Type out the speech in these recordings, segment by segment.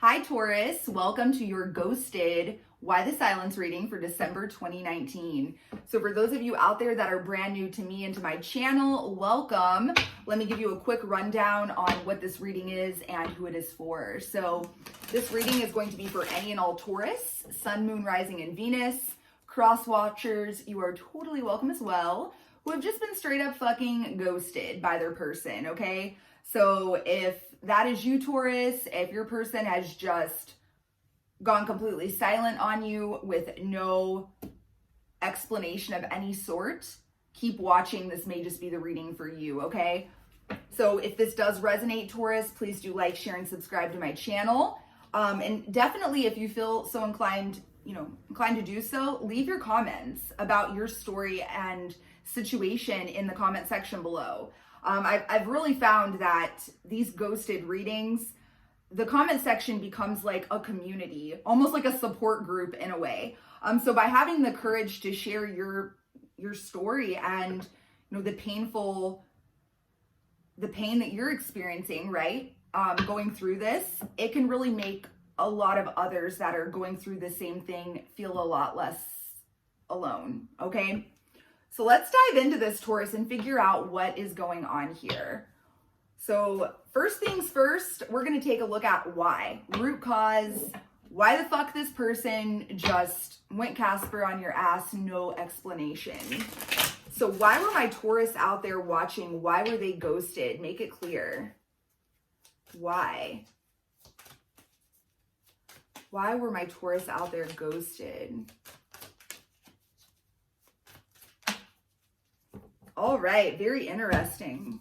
Hi Taurus, welcome to your Ghosted Why the Silence reading for December 2019. So for those of you out there that are brand new to me and to my channel, welcome. Let me give you a quick rundown on what this reading is and who it is for. So this reading is going to be for any and all Taurus, Sun, Moon, Rising, and Venus. Cross watchers, you are totally welcome as well, who have just been straight up fucking ghosted by their person, okay? So if that is you, Taurus, if your person has just gone completely silent on you with no explanation of any sort, keep watching. This may just be the reading for you, okay? So if this does resonate, Taurus, please do like, share, and subscribe to my channel. And definitely, if you feel so inclined to do so, leave your comments about your story and situation in the comment section below. I've really found that these ghosted readings, the comment section becomes like a community, almost like a support group in a way. So by having the courage to share your story and the pain that you're experiencing, right? Going through this, it can really make a lot of others that are going through the same thing feel a lot less alone, okay? So let's dive into this, Taurus, and figure out what is going on here. So first things first, we're going to take a look at why. Root cause. Why the fuck this person just went Casper on your ass, no explanation. So why were my Taurus out there watching? Why were they ghosted? Make it clear. Why? Why were my Taurus out there ghosted? All right, very interesting.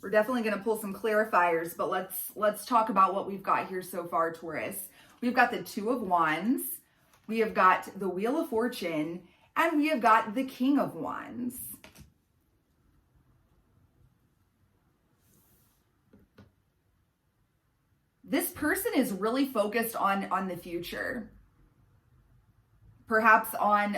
We're definitely going to pull some clarifiers, but let's talk about what we've got here so far, Taurus. We've got the Two of Wands, we have got the Wheel of Fortune, and we have got the King of Wands. This person is really focused on the future. Perhaps on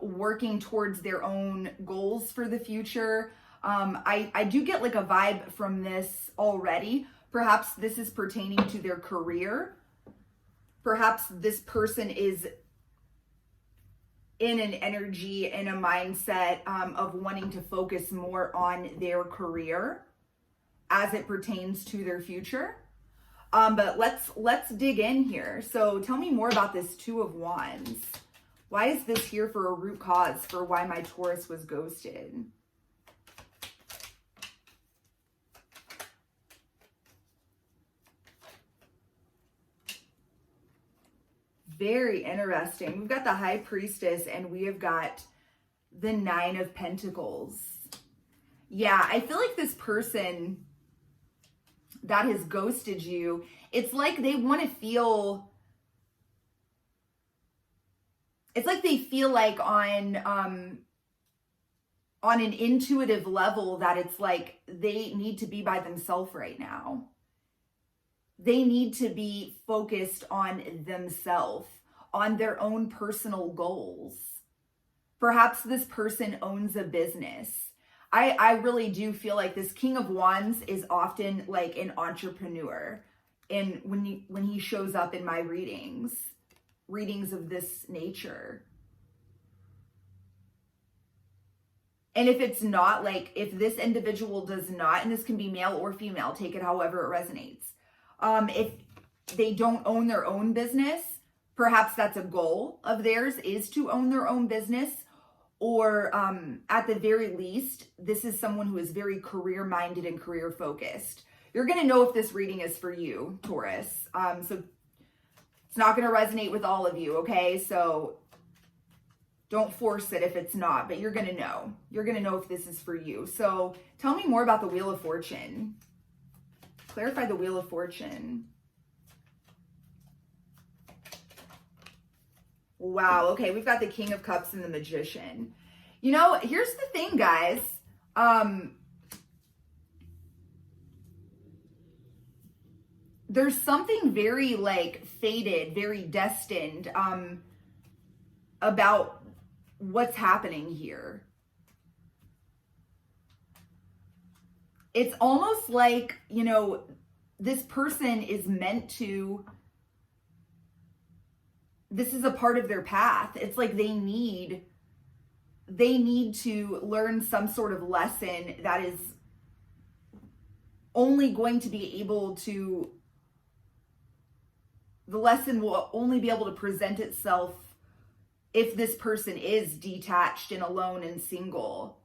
working towards their own goals for the future. I do get like a vibe from this already. Perhaps this is pertaining to their career. Perhaps this person is in an energy, in a mindset of wanting to focus more on their career as it pertains to their future. But let's dig in here. So tell me more about this Two of Wands. Why is this here for a root cause for why my Taurus was ghosted? Very interesting. We've got the High Priestess and we have got the Nine of Pentacles. Yeah, I feel like this person that has ghosted you, it's like they want to feel... It's like they feel like on an intuitive level that it's like they need to be by themselves right now. They need to be focused on themselves, on their own personal goals. Perhaps this person owns a business. I really do feel like this King of Wands is often like an entrepreneur when he shows up in my readings of this nature. And if it's not, like, if this individual does not, and this can be male or female, take it however it resonates. If they don't own their own business, perhaps that's a goal of theirs, is to own their own business. Or at the very least, this is someone who is very career-minded and career-focused. You're going to know if this reading is for you, Taurus. So it's not going to resonate with all of you, okay? So don't force it if it's not, but you're going to know. You're going to know if this is for you. So tell me more about the Wheel of Fortune. Clarify the Wheel of Fortune. Wow, okay, we've got the King of Cups and the Magician. Here's the thing, guys. There's something very fated, very destined about what's happening here. it's almost like, this person is meant to, this is a part of their path. It's like they need to learn some sort of lesson that is only going to be able to, the lesson will only be able to present itself if this person is detached and alone and single,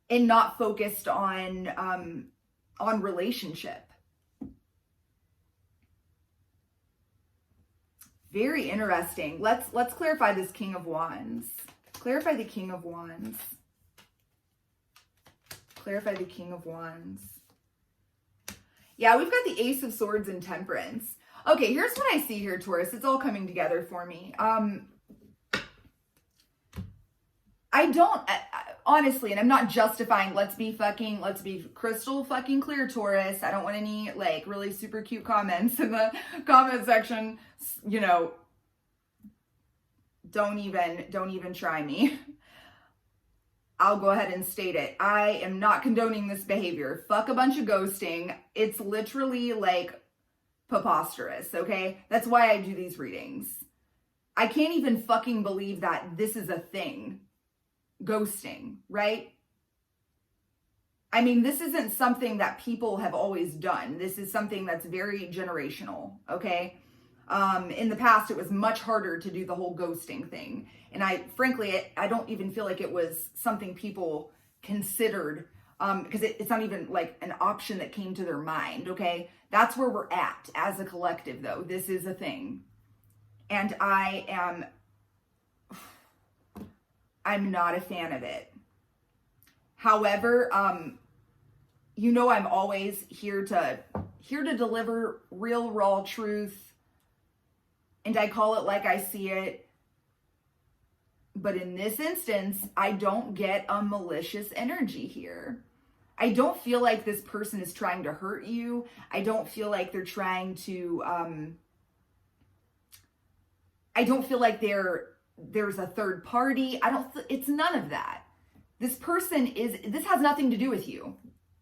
and not focused on relationship. Very interesting. Let's clarify this King of Wands. Clarify the King of Wands. Clarify the King of Wands. Yeah, we've got the Ace of Swords and Temperance. Okay, here's what I see here, Taurus. It's all coming together for me. Honestly, and I'm not justifying, let's be crystal fucking clear, Taurus. I don't want any like really super cute comments in the comment section. Don't even try me. I'll go ahead and state it. I am not condoning this behavior. Fuck a bunch of ghosting. It's literally like preposterous, okay? That's why I do these readings. I can't even fucking believe that this is a thing. Ghosting, right? I mean, this isn't something that people have always done. This is something that's very generational, okay? In the past, it was much harder to do the whole ghosting thing. And frankly, I don't even feel like it was something people considered, because it's not even like an option that came to their mind, okay? That's where we're at as a collective, though. This is a thing. And I'm not a fan of it. However, I'm always here to deliver real, raw truth. And I call it like I see it. But in this instance, I don't get a malicious energy here. I don't feel like this person is trying to hurt you. I don't feel like they're trying to, I don't feel like there's a third party. It's none of that. This has nothing to do with you.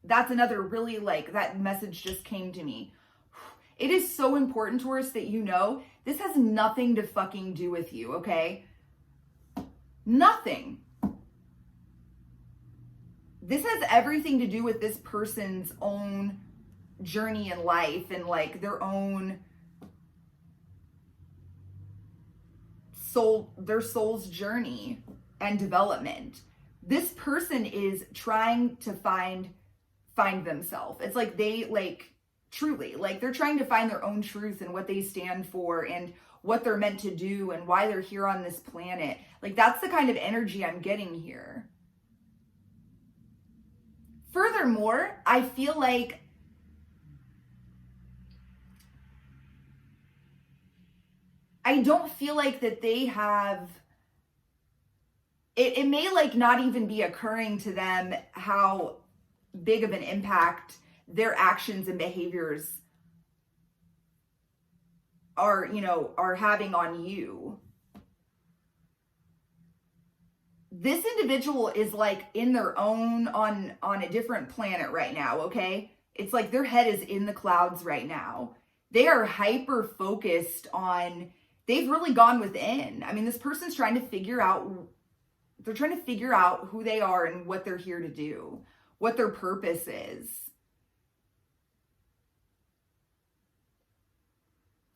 That's another really that message just came to me. It is so important, Taurus, that this has nothing to fucking do with you, okay? Nothing. This has everything to do with this person's own journey in life and their own their soul's journey and development. This person is trying to find themselves. It's like they truly, they're trying to find their own truth and what they stand for and what they're meant to do and why they're here on this planet. That's the kind of energy I'm getting here. Furthermore, I feel like I don't feel like that they have, it may not even be occurring to them how big of an impact their actions and behaviors are having on you. This individual is in their own, on a different planet right now, okay? It's like their head is in the clouds right now. They are hyper focused on, they've really gone within. I mean, this person's trying to figure out who they are and what they're here to do, what their purpose is.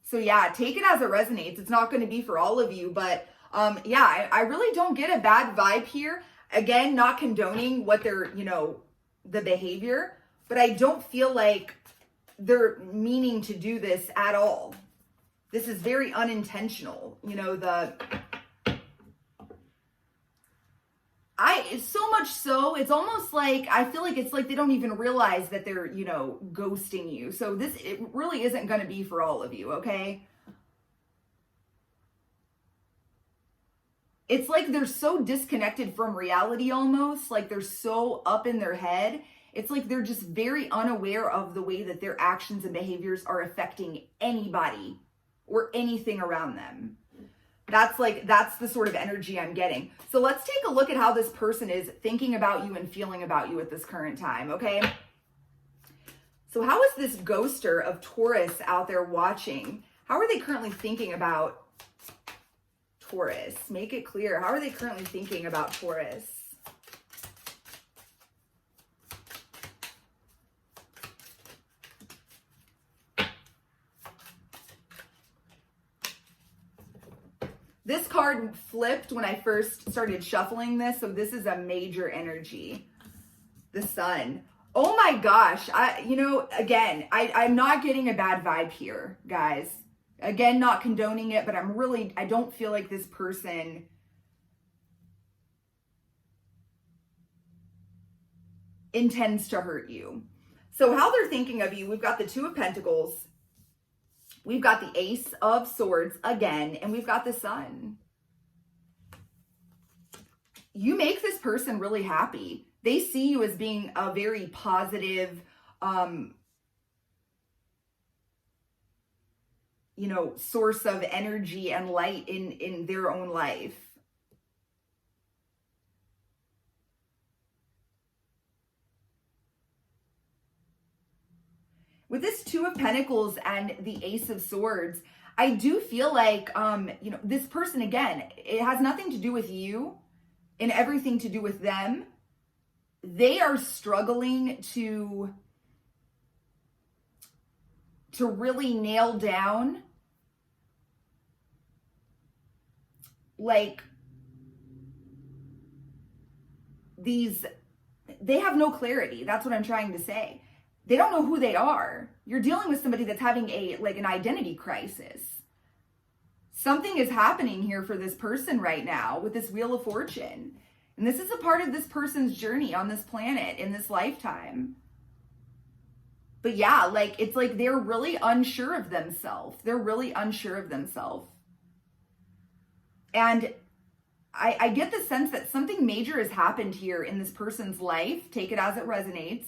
So yeah, take it as it resonates. It's not going to be for all of you, but I really don't get a bad vibe here. Again, not condoning what they're, the behavior, but I don't feel like they're meaning to do this at all. This is very unintentional. So much so, it's almost like, I feel like it's like they don't even realize that they're, ghosting you. So it really isn't going to be for all of you, okay? It's like they're so disconnected from reality almost, like they're so up in their head. It's like they're just very unaware of the way that their actions and behaviors are affecting anybody or anything around them. That's the sort of energy I'm getting. So let's take a look at how this person is thinking about you and feeling about you at this current time, okay? So how is this ghoster of Taurus out there watching? How are they currently thinking about Taurus? Make it clear. How are they currently thinking about Taurus? This card flipped when I first started shuffling this, so this is a major energy. The Sun. Oh my gosh. I'm not getting a bad vibe here, guys. Again, not condoning it, but I don't feel like this person intends to hurt you. So how they're thinking of you, we've got the Two of Pentacles. We've got the Ace of Swords again, and we've got the Sun. You make this person really happy. They see you as being a very positive, source of energy and light in their own life. With this Two of Pentacles and the Ace of Swords, I do feel like, this person, again, it has nothing to do with you and everything to do with them. They are struggling to really nail down, they have no clarity. That's what I'm trying to say. They don't know who they are. You're dealing with somebody that's having an identity crisis. Something is happening here for this person right now with this Wheel of Fortune. And this is a part of this person's journey on this planet in this lifetime. But yeah, it's like they're really unsure of themselves. They're really unsure of themselves. And I get the sense that something major has happened here in this person's life. Take it as it resonates.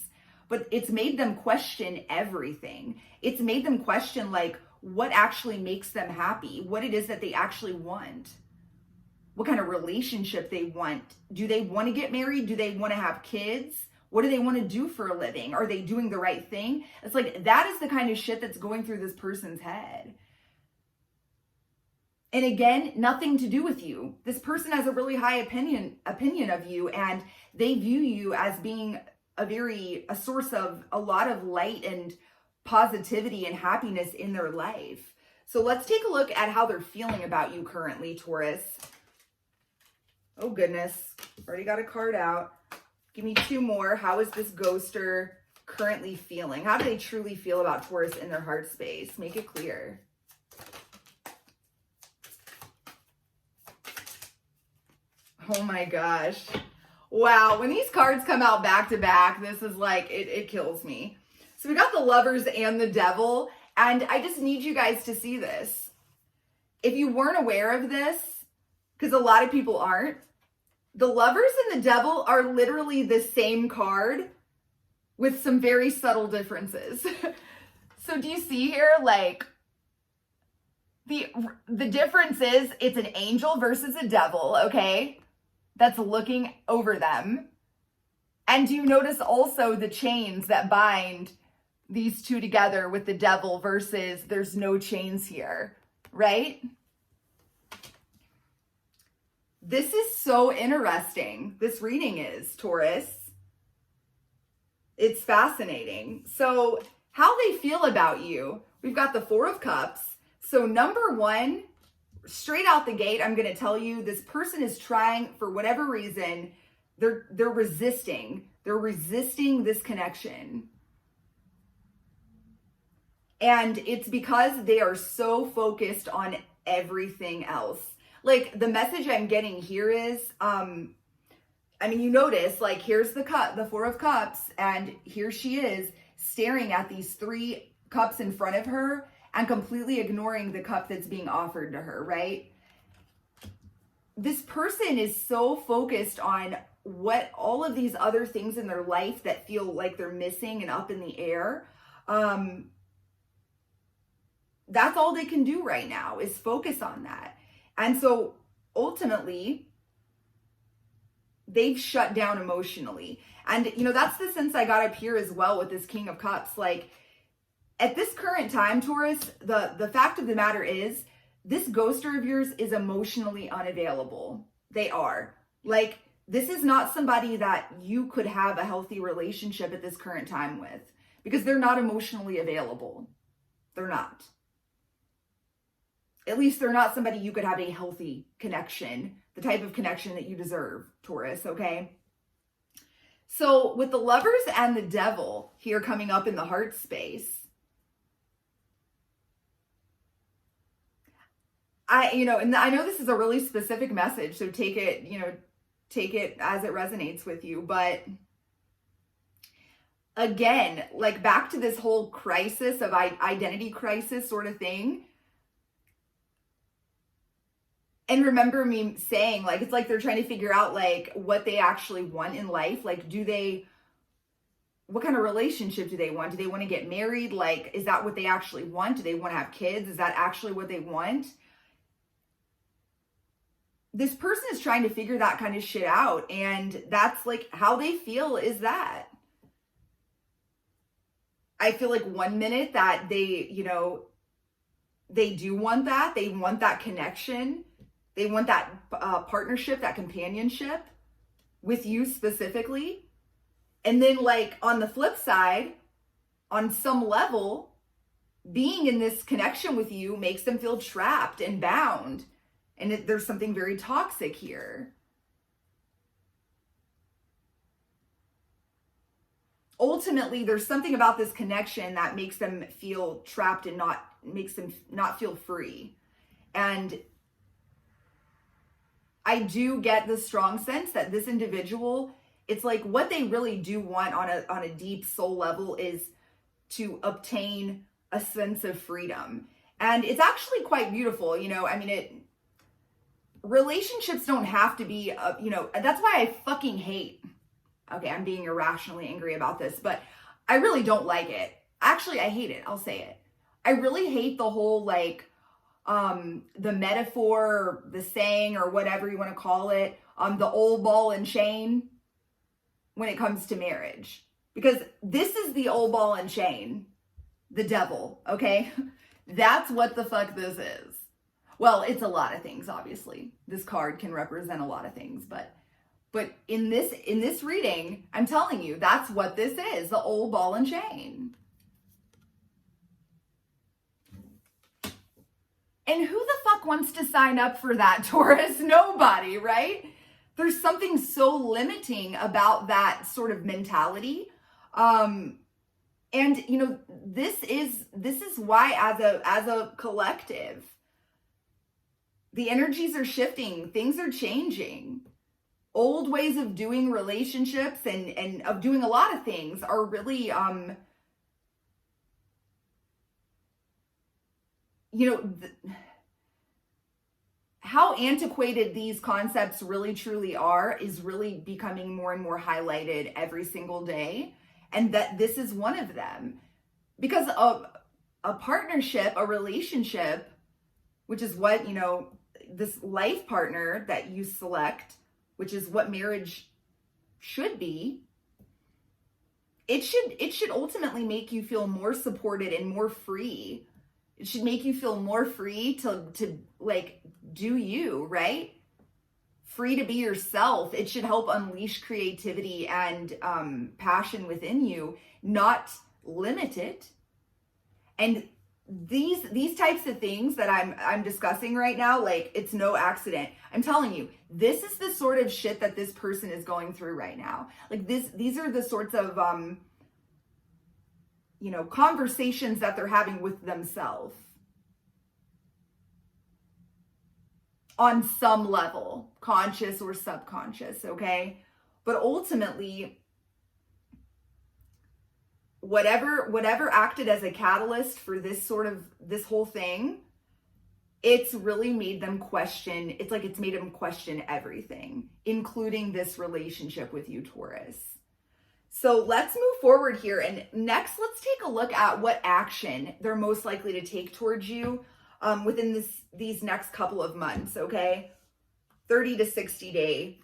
But it's made them question everything. It's made them question what actually makes them happy, what it is that they actually want, what kind of relationship they want. Do they want to get married? Do they want to have kids? What do they want to do for a living? Are they doing the right thing? It's that is the kind of shit that's going through this person's head. And again, nothing to do with you. This person has a really high opinion of you, and they view you as being a source of a lot of light and positivity and happiness in their life. So let's take a look at how they're feeling about you currently, Taurus. Oh goodness, already got a card out. Give me two more. How is this ghoster currently feeling? How do they truly feel about Taurus in their heart space? Make it clear. Oh my gosh. Wow, when these cards come out back to back, this is it kills me. So we got the Lovers and the Devil, and I just need you guys to see this. If you weren't aware of this, because a lot of people aren't, the Lovers and the Devil are literally the same card with some very subtle differences. So do you see here, the difference is it's an angel versus a devil, okay? That's looking over them. And do you notice also the chains that bind these two together with the Devil versus there's no chains here, right? This is so interesting. This reading is, Taurus. It's fascinating. So how they feel about you, we've got the Four of Cups. So number one, straight out the gate, I'm going to tell you this person is trying, for whatever reason, they're resisting. They're resisting this connection. And it's because they are so focused on everything else. The message I'm getting here is, you notice, here's the Four of Cups, and here she is staring at these three cups in front of her and completely ignoring the cup that's being offered to her, right? This person is so focused on what all of these other things in their life that feel like they're missing and up in the air. That's all they can do right now is focus on that. And so ultimately, they've shut down emotionally. And, that's the sense I got up here as well with this King of Cups. Like, at this current time, Taurus, the fact of the matter is, this ghoster of yours is emotionally unavailable. They are. Like, this is not somebody that you could have a healthy relationship at this current time with, because they're not emotionally available. They're not. At least they're not somebody you could have a healthy connection, the type of connection that you deserve, Taurus, okay? So with the Lovers and the Devil here coming up in the heart space, and I know this is a really specific message, so take it as it resonates with you. But again, like back to this whole crisis of identity crisis sort of thing. And remember me saying, like, it's like they're trying to figure out like what they actually want in life. Like, what kind of relationship do they want? Do they want to get married? Like, is that what they actually want? Do they want to have kids? Is that actually what they want? This person is trying to figure that kind of shit out. And that's like how they feel is that. I feel like 1 minute that they do want that. They want that connection. They want that partnership, that companionship with you specifically. And then like on the flip side, on some level, being in this connection with you makes them feel trapped and bound. And there's something very toxic here. Ultimately, there's something about this connection that makes them feel trapped and makes them not feel free. And I do get the strong sense that this individual, it's like what they really do want on a deep soul level is to obtain a sense of freedom. And it's actually quite beautiful. Relationships don't have to be, that's why I fucking hate, okay, I'm being irrationally angry about this, but I really don't like it. Actually, I hate it. I'll say it. I really hate the whole, like, the metaphor, the saying, or whatever you want to call it, the old ball and chain when it comes to marriage. Because this is the old ball and chain, the devil, okay? That's what the fuck this is. Well, it's a lot of things, obviously. This card can represent a lot of things, but in this reading, I'm telling you, that's what this is, the old ball and chain. And who the fuck wants to sign up for that, Taurus? Nobody, right? There's something so limiting about that sort of mentality. And this is why as a collective, the energies are shifting, things are changing. Old ways of doing relationships and of doing a lot of things are really how antiquated these concepts really truly are is really becoming more and more highlighted every single day. And that this is one of them. Because of a partnership, a relationship, which is what, this life partner that you select, which is what marriage should be, it should ultimately make you feel more supported and more free. It should make you feel more free to like do you, right? Free to be yourself. It should help unleash creativity and passion within you, not limit it. And these types of things that I'm discussing right now, like, it's no accident. I'm telling you, this is the sort of shit that this person is going through right now. Like these are the sorts of conversations that they're having with themselves on some level, conscious or subconscious, okay? But ultimately, whatever acted as a catalyst for this whole thing, it's really made them question. It's like it's made them question everything, including this relationship with you, Taurus. So let's move forward here. And next, let's take a look at what action they're most likely to take towards you. within these next couple of months, okay? 30 to 60 day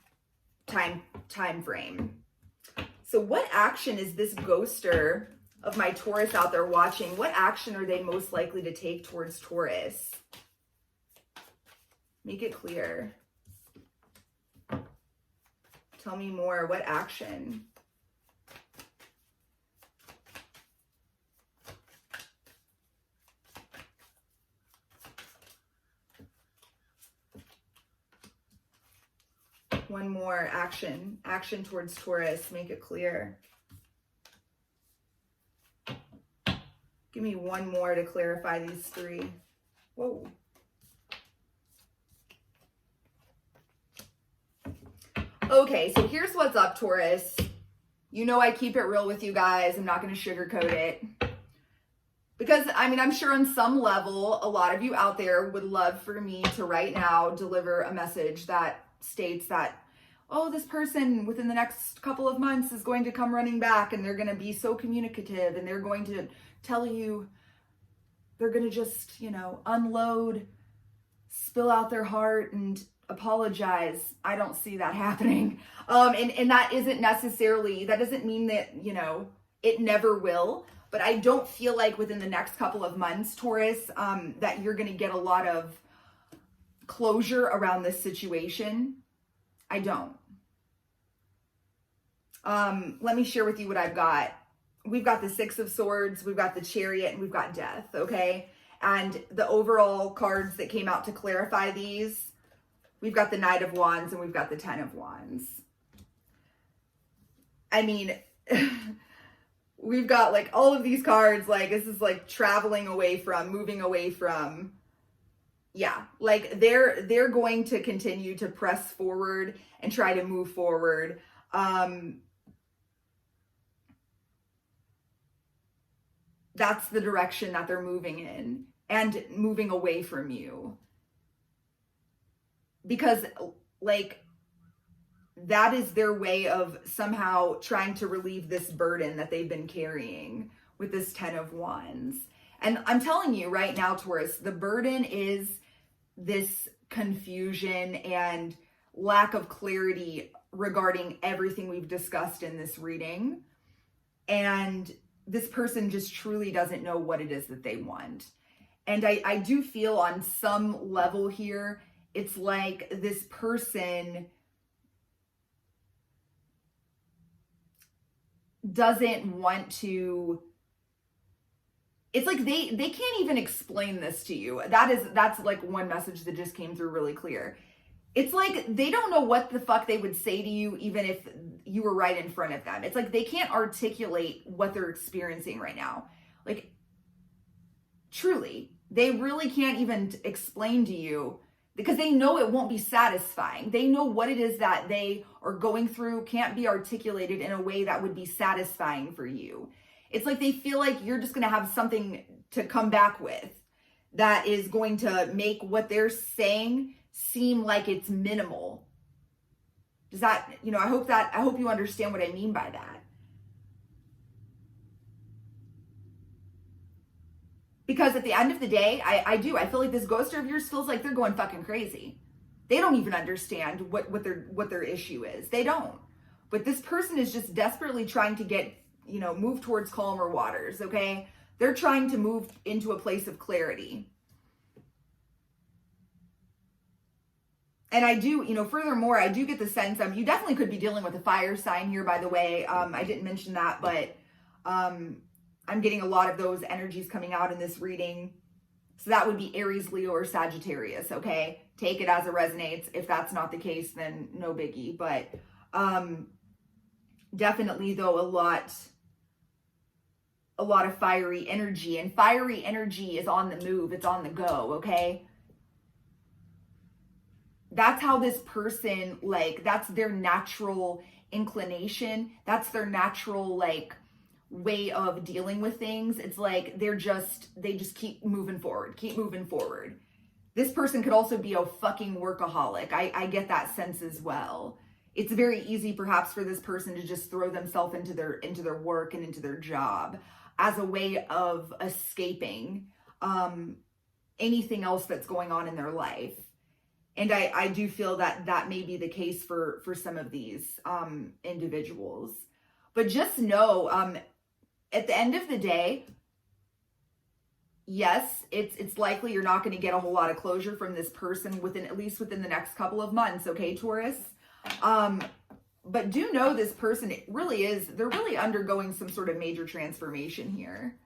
time frame. So what action is this ghoster of my Taurus out there watching? What action are they most likely to take towards Taurus? Make it clear. Tell me more. What action? One more. Action. Action towards Taurus. Make it clear. Give me one more to clarify these three. Whoa. Okay, so here's what's up, Taurus. You know I keep it real with you guys. I'm not going to sugarcoat it. Because, I mean, I'm sure on some level, a lot of you out there would love for me to right now deliver a message that states that, oh, this person within the next couple of months is going to come running back and they're going to be so communicative and they're going to tell you, they're going to just, you know, unload, spill out their heart and apologize. I don't see that happening. And that isn't necessarily, that doesn't mean that, you know, it never will, but I don't feel like within the next couple of months, Taurus, that you're going to get a lot of closure around this situation. I don't. Let me share with you what I've got. We've got the Six of Swords, we've got the Chariot, and we've got Death, okay? And the overall cards that came out to clarify these, we've got the Knight of Wands and we've got the Ten of Wands. I mean, we've got like all of these cards, like this is like traveling away from, moving away from. Yeah, like they're going to continue to press forward and try to move forward. That's the direction that they're moving in and moving away from you. Because like that is their way of somehow trying to relieve this burden that they've been carrying with this Ten of Wands. And I'm telling you right now, Taurus, the burden is this confusion and lack of clarity regarding everything we've discussed in this reading. And this person just truly doesn't know what it is that they want. And I do feel on some level here, it's like this person doesn't want to, it's like they can't even explain this to you. That's like one message that just came through really clear. It's like they don't know what the fuck they would say to you even if you were right in front of them. It's like they can't articulate what they're experiencing right now. Like, truly, they really can't even explain to you because they know it won't be satisfying. They know what it is that they are going through can't be articulated in a way that would be satisfying for you. It's like they feel like you're just going to have something to come back with that is going to make what they're saying seem like it's minimal. Does that, you know, I hope you understand what I mean by that. Because at the end of the day, I feel like this ghoster of yours feels like they're going fucking crazy. They don't even understand what their issue is. They don't. But this person is just desperately trying to get, you know, move towards calmer waters, okay? They're trying to move into a place of clarity. And I do, you know, furthermore, I do get the sense, you definitely could be dealing with a fire sign here, by the way. I didn't mention that, but I'm getting a lot of those energies coming out in this reading. So that would be Aries, Leo, or Sagittarius, okay? Take it as it resonates. If that's not the case, then no biggie. But definitely, though, a lot of fiery energy. And fiery energy is on the move. It's on the go, okay? That's how this person, like, that's their natural inclination. That's their natural, like, way of dealing with things. It's like they just keep moving forward, keep moving forward. This person could also be a fucking workaholic. I get that sense as well. It's very easy perhaps for this person to just throw themselves into their work and into their job as a way of escaping anything else that's going on in their life. And I do feel that that may be the case for some of these individuals. But just know, at the end of the day, yes, it's likely you're not going to get a whole lot of closure from this person at least within the next couple of months, okay, Taurus? But do know this person, they're really undergoing some sort of major transformation here.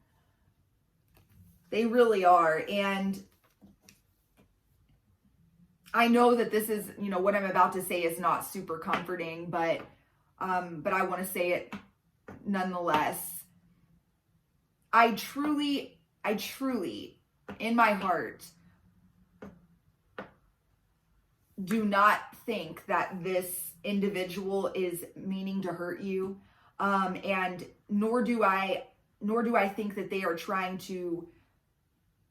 They really are. And I know that this is, what I'm about to say is not super comforting, but I want to say it nonetheless. I truly, in my heart, do not think that this individual is meaning to hurt you, and nor do I think that they are trying to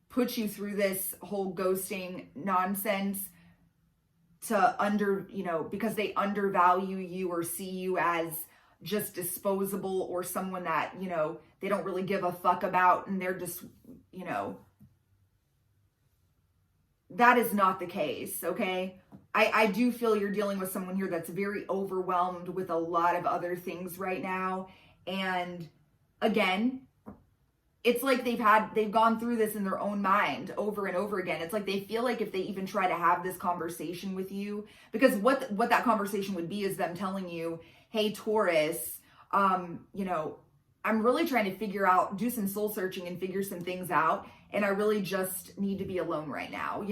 put you through this whole ghosting nonsense because they undervalue you or see you as just disposable or someone that, they don't really give a fuck about, and they're just, that is not the case, okay? I do feel you're dealing with someone here that's very overwhelmed with a lot of other things right now. And again, it's like they've gone through this in their own mind over and over again. It's like they feel like if they even try to have this conversation with you, because what that conversation would be is them telling you, hey, Taurus, I'm really trying to do some soul searching and figure some things out. And I really just need to be alone right now.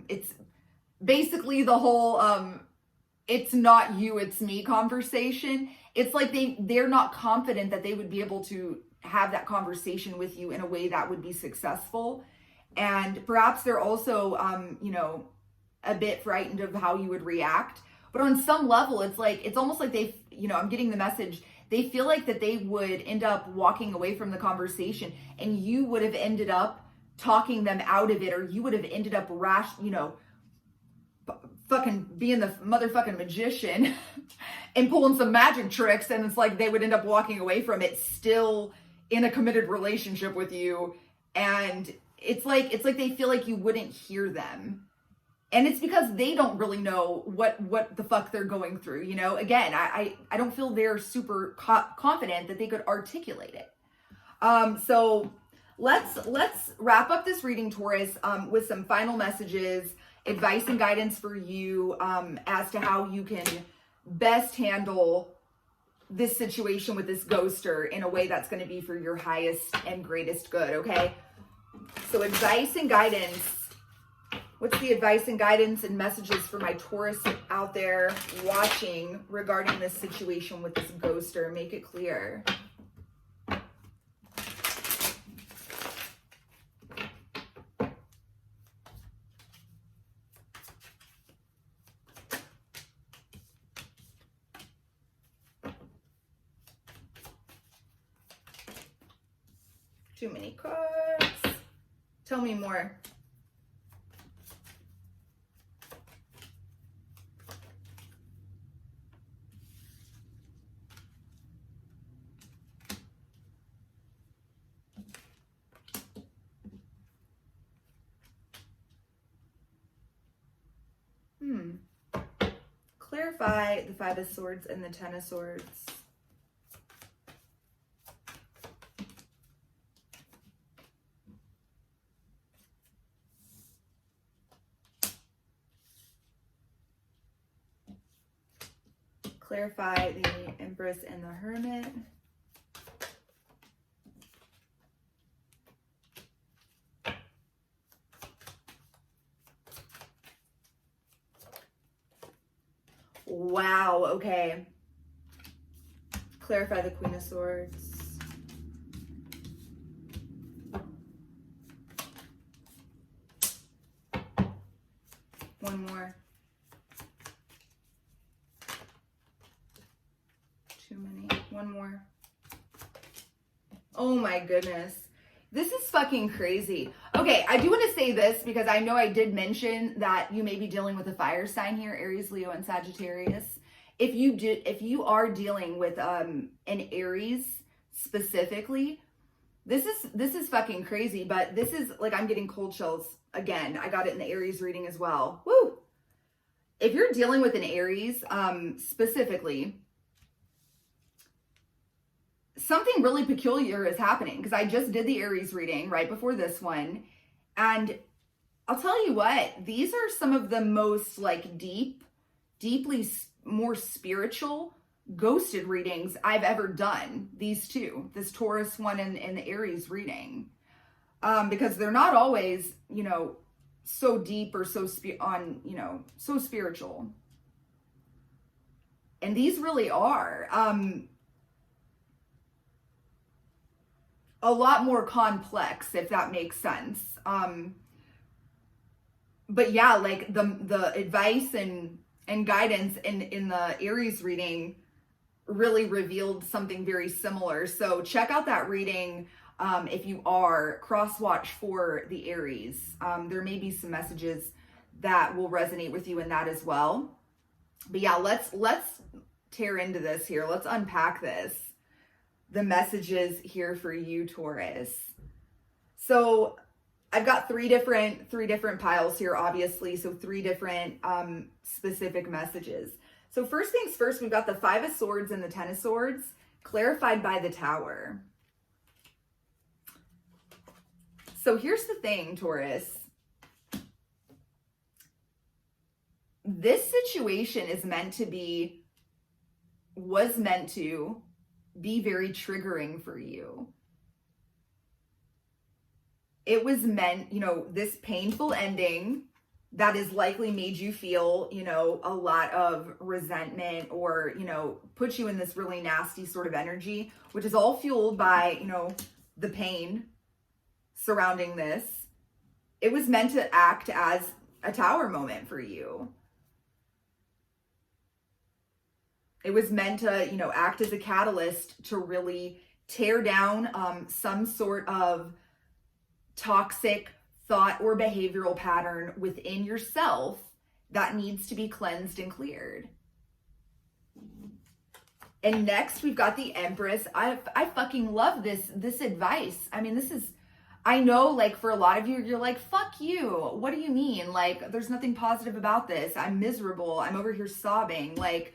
It's basically the whole, it's not you, it's me conversation. It's like they're not confident that they would be able to have that conversation with you in a way that would be successful. And perhaps they're also, a bit frightened of how you would react. But on some level, it's almost like I'm getting the message. They feel like that they would end up walking away from the conversation, and you would have ended up talking them out of it, or you would have ended up fucking being the motherfucking magician and pulling some magic tricks. And it's like they would end up walking away from it still in a committed relationship with you. And it's like they feel like you wouldn't hear them. And it's because they don't really know what the fuck they're going through. Again, I don't feel they're super confident that they could articulate it. So let's wrap up this reading, Taurus, with some final messages, advice and guidance for you, as to how you can best handle this situation with this ghoster in a way that's going to be for your highest and greatest good. Okay. So advice and guidance. What's the advice and guidance and messages for my Taurus out there watching regarding this situation with this ghoster? Make it clear. Too many cards. Tell me more. Clarify the Five of Swords and the Ten of Swords. Clarify the Empress and the Hermit. Wow, okay. Clarify the Queen of Swords. One more. Too many. One more. Oh my goodness. This is fucking crazy. Okay, I do want to say this because I know I did mention that you may be dealing with a fire sign here, Aries, Leo, and Sagittarius. If you are dealing with an Aries specifically, this is fucking crazy, but this is like, I'm getting cold chills again. I got it in the Aries reading as well. Woo! If you're dealing with an Aries, specifically, something really peculiar is happening, because I just did the Aries reading right before this one. And I'll tell you what, these are some of the most like deeply more spiritual ghosted readings I've ever done. These two, this Taurus one and the Aries reading, because they're not always, you know, so deep or so so spiritual. And these really are a lot more complex, if that makes sense. But yeah, like the advice and guidance in the Aries reading really revealed something very similar. So check out that reading if you are cross-watch for the Aries. There may be some messages that will resonate with you in that as well. But yeah, let's tear into this here. Let's unpack this. The messages here for you, Taurus. So I've got three different piles here, obviously. So three different specific messages. So first things first, we've got the Five of Swords and the Ten of Swords, clarified by the Tower. So here's the thing, Taurus. This situation was meant to be very triggering for you. It was meant, you know, this painful ending that has likely made you feel, you know, a lot of resentment, or, you know, put you in this really nasty sort of energy, which is all fueled by, you know, the pain surrounding this. It was meant to act as a tower moment for you. It was meant to, you know, act as a catalyst to really tear down some sort of toxic thought or behavioral pattern within yourself that needs to be cleansed and cleared. And next we've got the Empress. I fucking love this advice. I mean, I know, like, for a lot of you, you're like, fuck you. What do you mean? Like, there's nothing positive about this. I'm miserable. I'm over here sobbing. Like,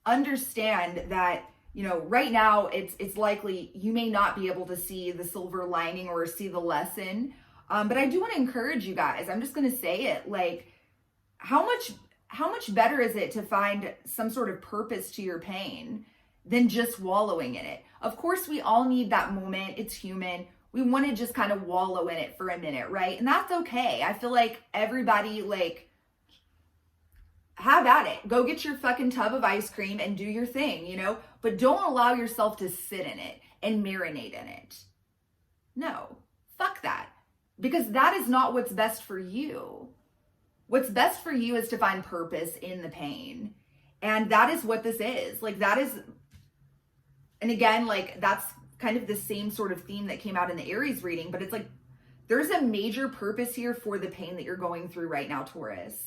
understand that, you know, right now it's likely you may not be able to see the silver lining or see the lesson. But I do want to encourage you guys. I'm just going to say it, like, how much better is it to find some sort of purpose to your pain than just wallowing in it? Of course, we all need that moment. It's human. We want to just kind of wallow in it for a minute, right? And that's okay. I feel like everybody, like, have at it. Go get your fucking tub of ice cream and do your thing, you know? But don't allow yourself to sit in it and marinate in it. No, fuck that. Because that is not what's best for you. What's best for you is to find purpose in the pain. And that is what this is. Like, that is, and again, like, that's kind of the same sort of theme that came out in the Aries reading, but it's like, there's a major purpose here for the pain that you're going through right now, Taurus.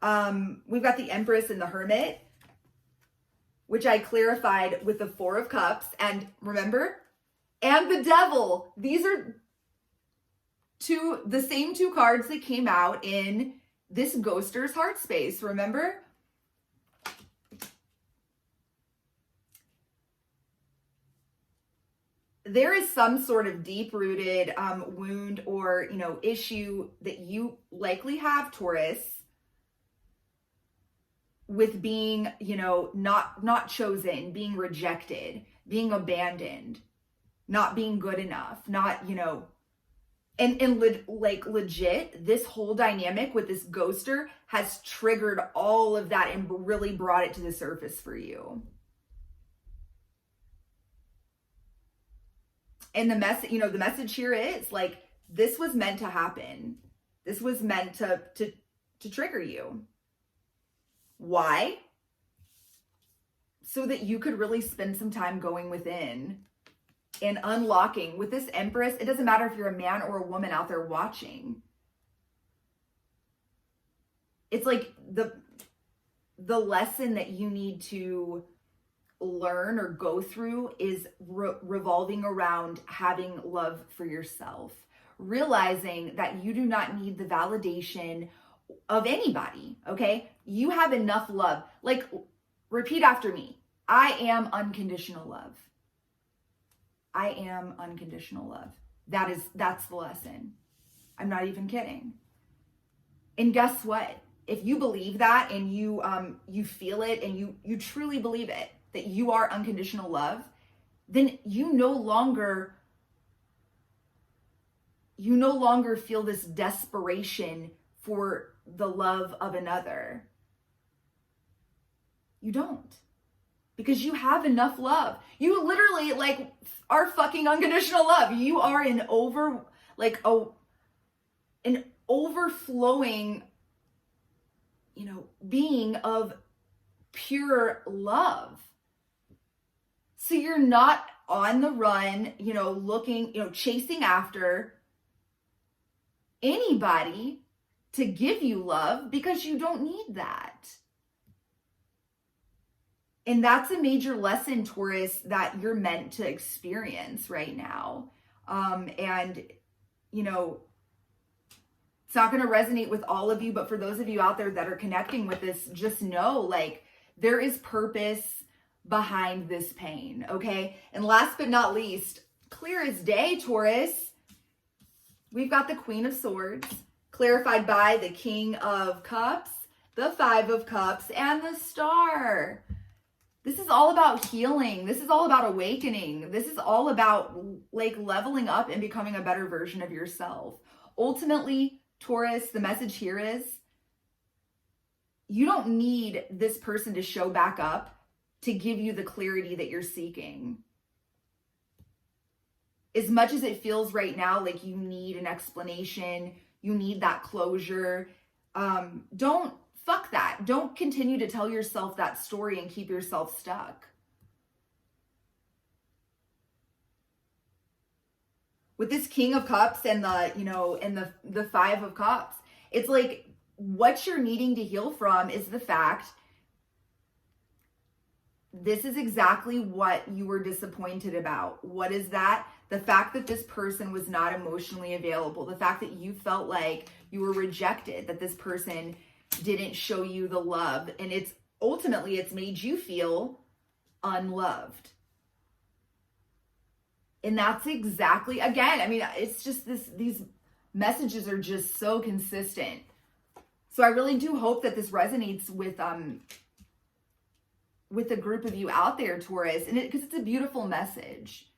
We've got the Empress and the Hermit, which I clarified with the Four of Cups, and remember, and the Devil. These are the same two cards that came out in this Ghoster's Heart Space, remember? There is some sort of deep-rooted wound or, you know, issue that you likely have, Taurus, with being, you know, not chosen, being rejected, being abandoned, not being good enough, not, you know, like legit, this whole dynamic with this ghoster has triggered all of that and really brought it to the surface for you. And the message here is, like, this was meant to happen. This was meant to trigger you. Why? So that you could really spend some time going within and unlocking. With this Empress, it doesn't matter if you're a man or a woman out there watching. It's like the lesson that you need to learn or go through is revolving around having love for yourself, realizing that you do not need the validation of anybody, okay? You have enough love. Like, repeat after me. I am unconditional love. I am unconditional love. That's the lesson. I'm not even kidding. And guess what? If you believe that and you feel it and you truly believe it, that you are unconditional love, then you no longer feel this desperation for the love of another. You don't. Because you have enough love. You literally are fucking unconditional love. You are an overflowing, being of pure love. So you're not on the run, looking, chasing after anybody to give you love, because you don't need that. And that's a major lesson, Taurus, that you're meant to experience right now. And it's not going to resonate with all of you, but for those of you out there that are connecting with this, just know, there is purpose behind this pain, okay? And last but not least, clear as day, Taurus, we've got the Queen of Swords, clarified by the King of Cups, the Five of Cups, and the Star. This is all about healing. This is all about awakening. This is all about leveling up and becoming a better version of yourself. Ultimately, Taurus, the message here is you don't need this person to show back up to give you the clarity that you're seeking. As much as it feels right now like you need an explanation, you need that closure, fuck that. Don't continue to tell yourself that story and keep yourself stuck. With this King of Cups and the Five of Cups, it's like what you're needing to heal from is the fact this is exactly what you were disappointed about. What is that? The fact that this person was not emotionally available. The fact that you felt like you were rejected, that this person didn't show you the love. And it's made you feel unloved. And that's exactly, again, it's just these messages are just so consistent. So I really do hope that this resonates with a group of you out there, Taurus, and because it's a beautiful message.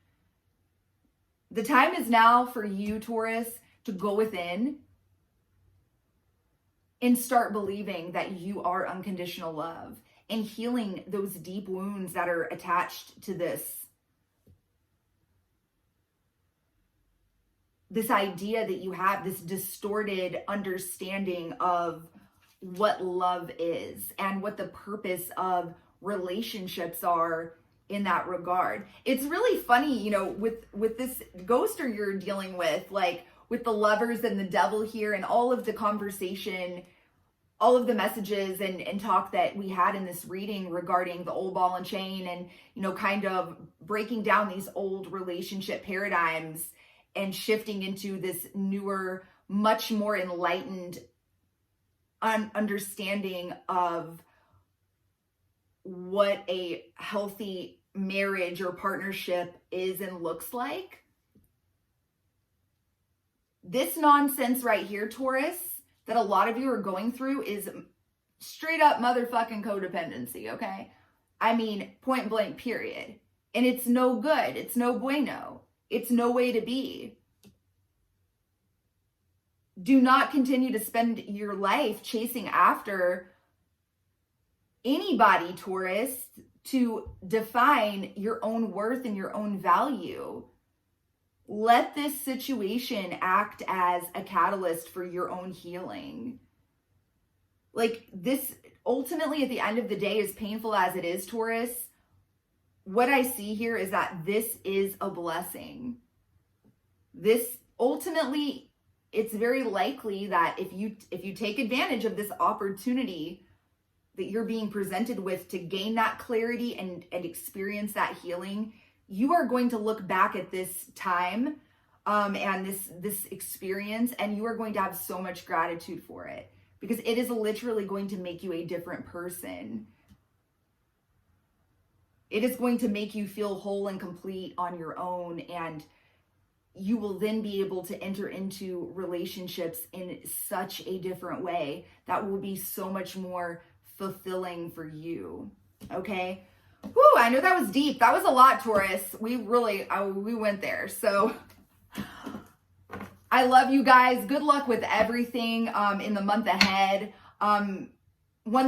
The time is now for you, Taurus, to go within and start believing that you are unconditional love and healing those deep wounds that are attached to this idea that you have, this distorted understanding of what love is and what the purpose of relationships are in that regard. It's really funny, with this ghoster you're dealing with, with the Lovers and the Devil here, and all of the conversation, all of the messages and talk that we had in this reading regarding the old ball and chain and, kind of breaking down these old relationship paradigms and shifting into this newer, much more enlightened understanding of what a healthy marriage or partnership is and looks like. This nonsense right here, Taurus, that a lot of you are going through is straight up motherfucking codependency, okay? Point blank, period. And it's no good. It's no bueno. It's no way to be. Do not continue to spend your life chasing after anybody, Taurus, to define your own worth and your own value. Let this situation act as a catalyst for your own healing. This, ultimately, at the end of the day, as painful as it is, Taurus, what I see here is that this is a blessing. This, ultimately, it's very likely that if you take advantage of this opportunity, that you're being presented with to gain that clarity and experience that healing, you are going to look back at this time and this experience, and you are going to have so much gratitude for it, because it is literally going to make you a different person. It is going to make you feel whole and complete on your own, and you will then be able to enter into relationships in such a different way that will be so much more fulfilling for you. Okay? Whew, I know that was deep. That was a lot, Taurus. We went there. So I love you guys. Good luck with everything in the month ahead. One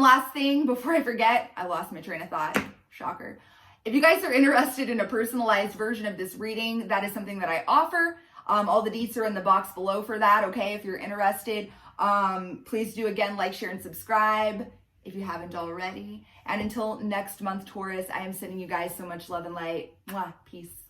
last thing before I forget. I lost my train of thought. Shocker. If you guys are interested in a personalized version of this reading, that is something that I offer. All the deets are in the box below for that, okay? If you're interested, please do, again, like, share, and subscribe if you haven't already. And until next month, Taurus, I am sending you guys so much love and light. Mwah. Peace.